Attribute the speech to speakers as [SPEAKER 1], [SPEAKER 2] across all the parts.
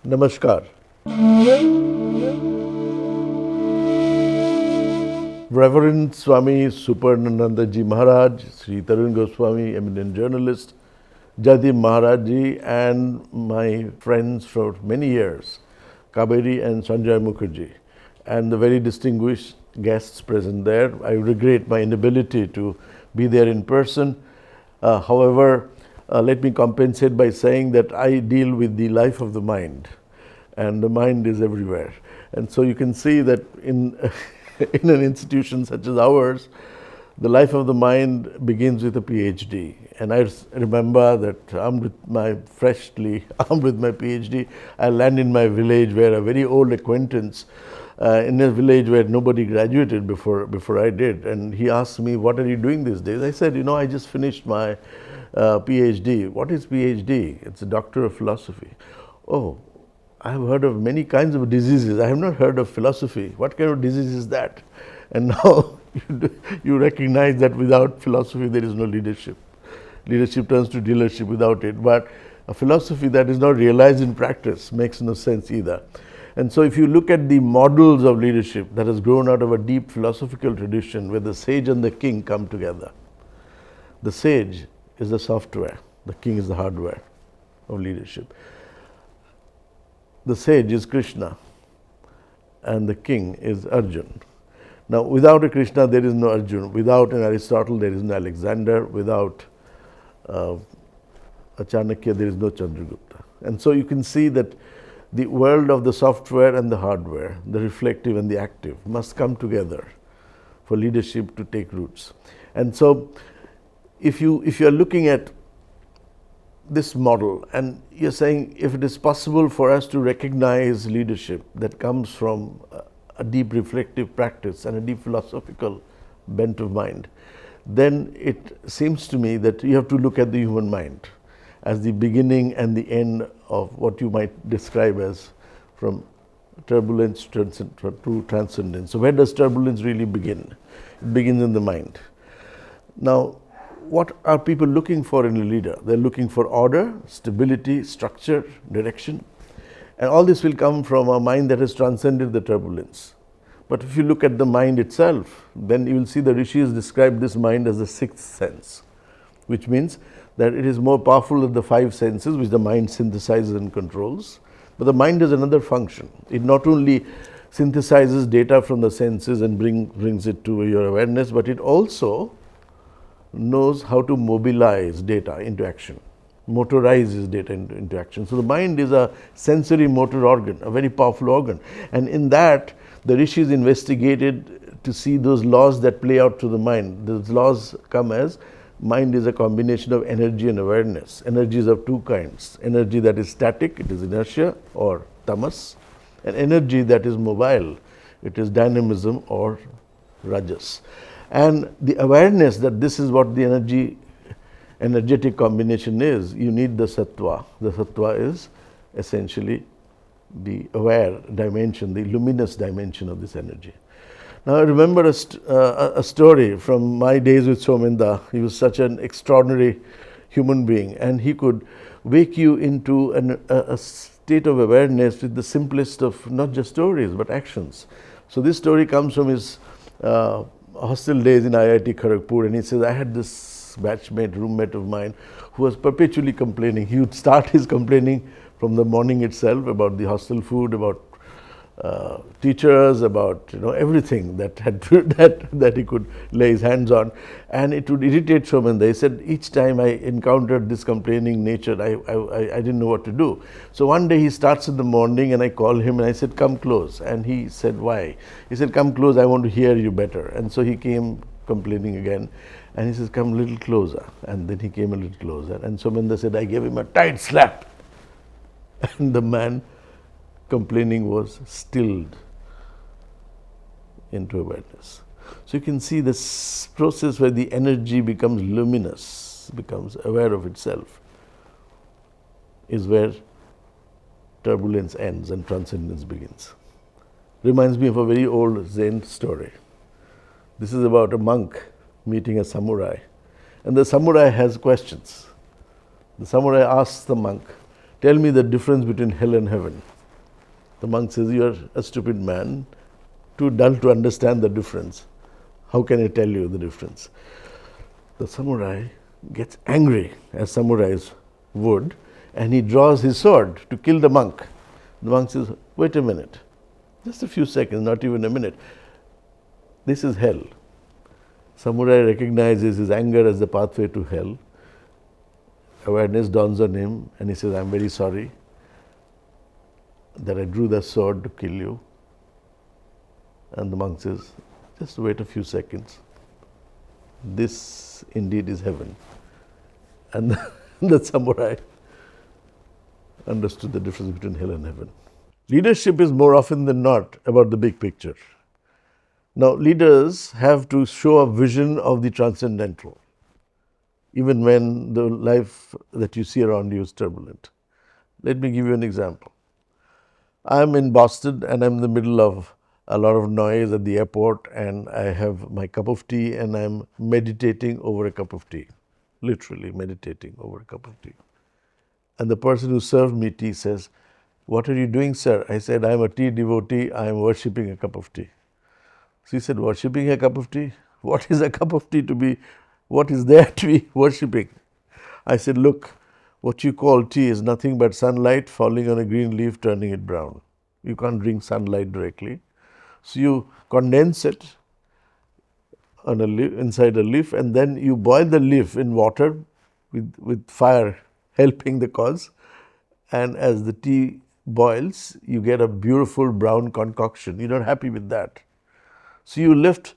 [SPEAKER 1] Namaskar. Reverend Swami Supernandaji Maharaj, Sri Tarun Goswami, eminent journalist, Jaideep Maharaj ji, and my friends for many years, Kaveri and Sanjay Mukherjee, and the very distinguished guests present there. I regret my inability to be there in person. However, let me compensate by saying that I deal with the life of the mind, and the mind is everywhere. And so you can see that in, in an institution such as ours, the life of the mind begins with a PhD. And I remember that freshly armed with my PhD, I land in my village where a very old acquaintance, in a village where nobody graduated before I did. And he asked me, what are you doing these days? I said, I just finished my PhD. What is PhD? It's a Doctor of Philosophy. Oh, I have heard of many kinds of diseases. I have not heard of philosophy. What kind of disease is that? And now you recognize that without philosophy there is no leadership. Leadership turns to dealership without it. But a philosophy that is not realized in practice makes no sense either. And so if you look at the models of leadership that has grown out of a deep philosophical tradition where the sage and the king come together, the sage is the software, the king is the hardware of leadership. The sage is Krishna and the king is Arjun. Now, without a Krishna, there is no Arjun. Without an Aristotle, there is no Alexander. Without a Chanakya, there is no Chandragupta. And so you can see that the world of the software and the hardware, the reflective and the active, must come together for leadership to take roots. And so if you are looking at this model and you're saying if it is possible for us to recognize leadership that comes from a deep reflective practice and a deep philosophical bent of mind, then it seems to me that you have to look at the human mind as the beginning and the end of what you might describe as from turbulence to transcendence. So where does turbulence really begin? It begins in the mind. Now, what are people looking for in a leader? They're looking for order, stability, structure, direction. And all this will come from a mind that has transcended the turbulence. But if you look at the mind itself, then you will see the rishis describe this mind as the sixth sense, which means that it is more powerful than the five senses which the mind synthesizes and controls. But the mind has another function. It not only synthesizes data from the senses and brings it to your awareness, but it also knows how to mobilize data into action, motorizes data into action. So the mind is a sensory motor organ, a very powerful organ. And in that, the rishis investigated to see those laws that play out through the mind. Those laws come as mind is a combination of energy and awareness. Energy is of two kinds. Energy that is static, it is inertia or tamas, and energy that is mobile, it is dynamism or rajas. And the awareness that this is what the energetic combination is, you need the sattva. The sattva is essentially the aware dimension, the luminous dimension of this energy. Now I remember a story from my days with Somenda. He was such an extraordinary human being, and he could wake you into a state of awareness with the simplest of not just stories but actions. So this story comes from his hostel days in IIT Kharagpur, and he says, I had this roommate of mine who was perpetually complaining. He would start his complaining from the morning itself about the hostel food, about teachers, about everything that had that he could lay his hands on, and it would irritate Somenda. He said, each time I encountered this complaining nature, I didn't know what to do. So one day he starts in the morning, and I call him and I said, come close. And he said, why? He said, come close, I want to hear you better. And so he came complaining again, and he says, come a little closer. And then he came a little closer, and Somenda said, I gave him a tight slap. And the man complaining was stilled into awareness. So you can see this process where the energy becomes luminous, becomes aware of itself, is where turbulence ends and transcendence begins. Reminds me of a very old Zen story. This is about a monk meeting a samurai, and the samurai has questions. The samurai asks the monk, tell me the difference between hell and heaven. The monk says, "You are a stupid man, too dull to understand the difference. How can I tell you the difference?" The samurai gets angry, as samurais would, and he draws his sword to kill the monk. The monk says, "Wait a minute, just a few seconds, not even a minute. This is hell." Samurai recognizes his anger as the pathway to hell. Awareness dawns on him, and he says, "I'm very sorry that I drew the sword to kill you." And the monk says, "Just wait a few seconds. This indeed is heaven." And the samurai understood the difference between hell and heaven. Leadership is more often than not about the big picture. Now, leaders have to show a vision of the transcendental, even when the life that you see around you is turbulent. Let me give you an example. I'm in Boston and I'm in the middle of a lot of noise at the airport, and I have my cup of tea and I'm meditating over a cup of tea, literally meditating over a cup of tea. And the person who served me tea says, "What are you doing, sir?" I said, "I'm a tea devotee, I'm worshipping a cup of tea." So he said, "Worshipping a cup of tea? What is a cup of tea to be? What is there to be worshipping?" I said, "Look, what you call tea is nothing but sunlight falling on a green leaf, turning it brown. You can't drink sunlight directly. So you condense it on a leaf, inside a leaf, and then you boil the leaf in water with fire helping the cause. And as the tea boils, you get a beautiful brown concoction. You're not happy with that. So you lift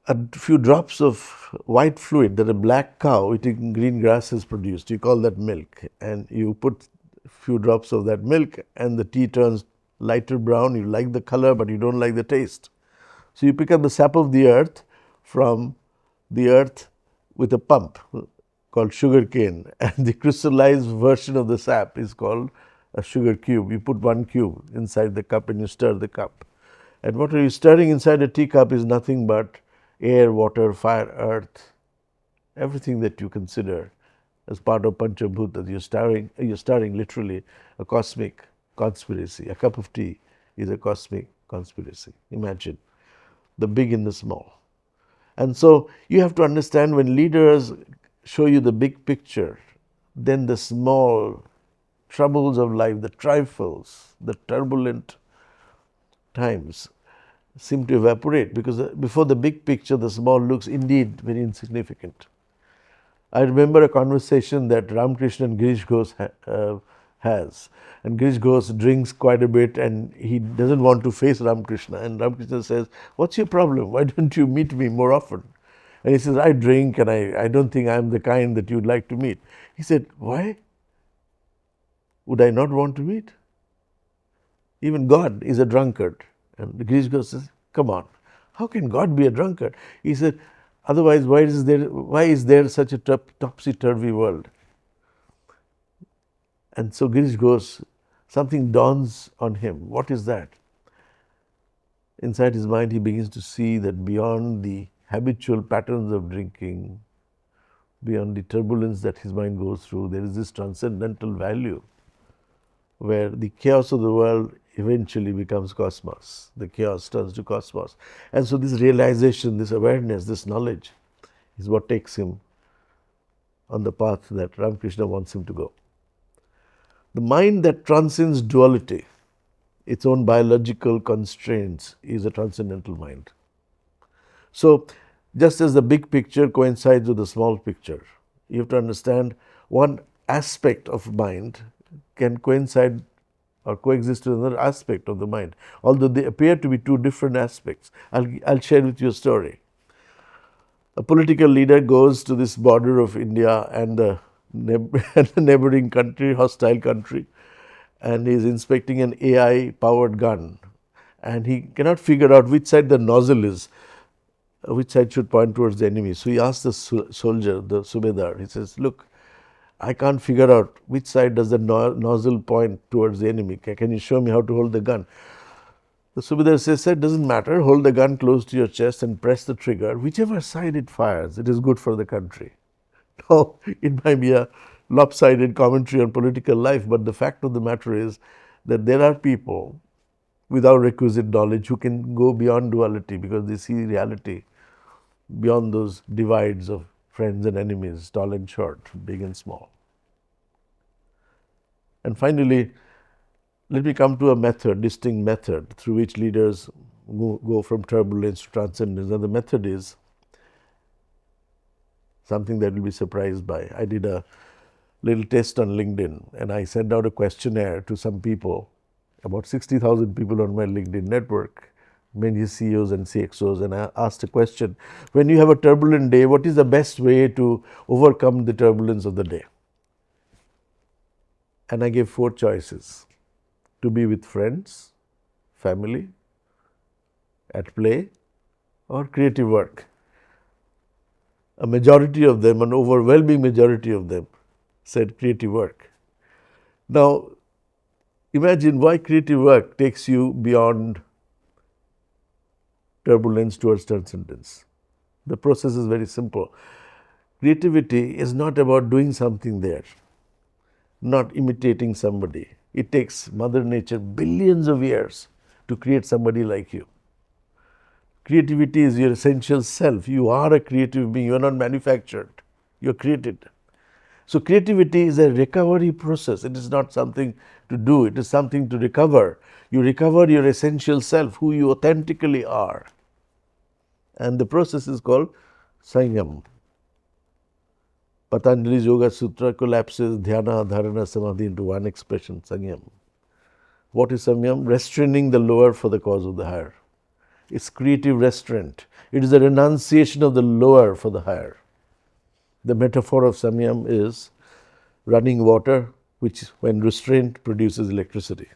[SPEAKER 1] a few drops of white fluid that a black cow eating green grass has produced. You call that milk. And you put a few drops of that milk and the tea turns lighter brown. You like the color, but you don't like the taste. So you pick up the sap of the earth from the earth with a pump called sugar cane, and the crystallized version of the sap is called a sugar cube. You put one cube inside the cup and you stir the cup. And what are you stirring inside a teacup is nothing but air, water, fire, earth, everything that you consider as part of Panchabhuta. You're stirring literally a cosmic conspiracy. A cup of tea is a cosmic conspiracy. Imagine the big and the small. And so you have to understand, when leaders show you the big picture, then the small troubles of life, the trifles, the turbulent times seem to evaporate, because before the big picture, the small looks indeed very insignificant. I remember a conversation that Ramakrishna and Girish Ghosh has. And Girish Ghosh drinks quite a bit and he doesn't want to face Ramakrishna. And Ramakrishna says, "What's your problem? Why don't you meet me more often?" And he says, "I drink and I don't think I'm the kind that you'd like to meet." He said, "Why would I not want to meet? Even God is a drunkard." And Girish Ghosh says, "Come on, how can God be a drunkard?" He said, "Otherwise, why is there such a topsy-turvy world?" And so Girish Ghosh, something dawns on him. What is that? Inside his mind, he begins to see that beyond the habitual patterns of drinking, beyond the turbulence that his mind goes through, there is this transcendental value where the chaos of the world eventually becomes cosmos. The chaos turns to cosmos. And so this realization, this awareness, this knowledge is what takes him on the path that Ramakrishna wants him to go. The mind that transcends duality, its own biological constraints, is a transcendental mind. So, just as the big picture coincides with the small picture, you have to understand one aspect of mind can coincide or coexist with another aspect of the mind, although they appear to be two different aspects. I'll share with you a story. A political leader goes to this border of India and the neighboring country, hostile country, and he is inspecting an AI-powered gun. And he cannot figure out which side the nozzle is, which side should point towards the enemy. So he asks the soldier, the Subedar, he says, "Look, I can't figure out which side does the nozzle point towards the enemy. Can you show me how to hold the gun?" The Subedar says, "It doesn't matter. Hold the gun close to your chest and press the trigger. Whichever side it fires, it is good for the country." Now, it might be a lopsided commentary on political life, but the fact of the matter is that there are people without requisite knowledge who can go beyond duality because they see reality beyond those divides of friends and enemies, tall and short, big and small. And finally, let me come to a method, distinct method, through which leaders go from turbulence to transcendence. And the method is something that you'll be surprised by. I did a little test on LinkedIn and I sent out a questionnaire to some people, about 60,000 people on my LinkedIn network, many CEOs and CXOs, and I asked a question: when you have a turbulent day, what is the best way to overcome the turbulence of the day? And I gave 4 choices: to be with friends, family, at play, or creative work. A majority of them, an overwhelming majority of them, said creative work. Now, imagine why creative work takes you beyond turbulence towards transcendence. The process is very simple. Creativity is not about doing something there, not imitating somebody. It takes Mother Nature billions of years to create somebody like you. Creativity is your essential self. You are a creative being. You are not manufactured. You are created. So creativity is a recovery process. It is not something to do. It is something to recover. You recover your essential self, who you authentically are. And the process is called Sanyam. Patanjali's Yoga Sutra collapses dhyana, dharana, samadhi into one expression, Sanyam. What is Sanyam? Restraining the lower for the cause of the higher. It's creative restraint. It is a renunciation of the lower for the higher. The metaphor of Samyam is running water, which when restrained produces electricity.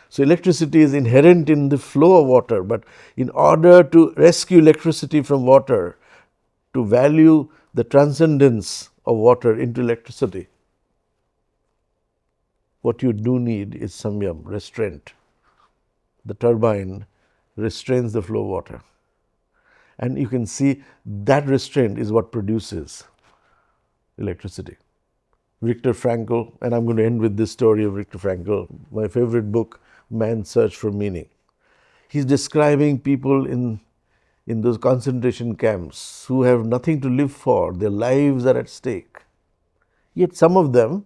[SPEAKER 1] So electricity is inherent in the flow of water, but in order to rescue electricity from water, to value the transcendence of water into electricity, what you do need is Samyam, restraint. The turbine restrains the flow of water. And you can see that restraint is what produces electricity. Viktor Frankl, and I'm going to end with this story of Viktor Frankl, my favorite book, Man's Search for Meaning. He's describing people in those concentration camps who have nothing to live for, their lives are at stake. Yet some of them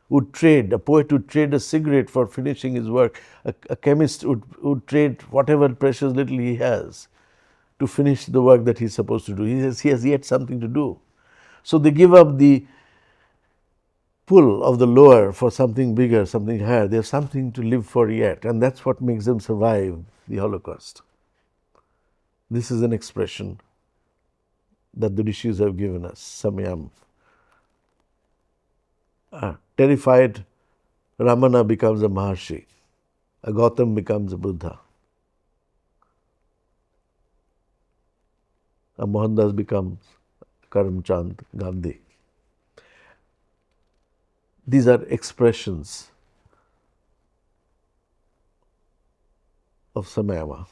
[SPEAKER 1] would trade, a poet would trade a cigarette for finishing his work, a chemist would trade whatever precious little he has to finish the work that he's supposed to do. He has yet something to do. So they give up the pull of the lower for something bigger, something higher. They have something to live for yet, and that's what makes them survive the Holocaust. This is an expression that the rishis have given us, Samyam. Terrified Ramana becomes a Maharshi. A Gautam becomes a Buddha. A Mohandas becomes Karamchand Gandhi. These are expressions of Samayama,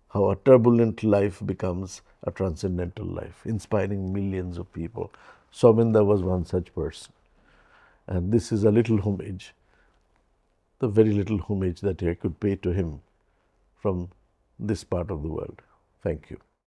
[SPEAKER 1] how a turbulent life becomes a transcendental life, inspiring millions of people. Sominda was one such person. And this is a little homage, the very little homage that I could pay to him from this part of the world. Thank you.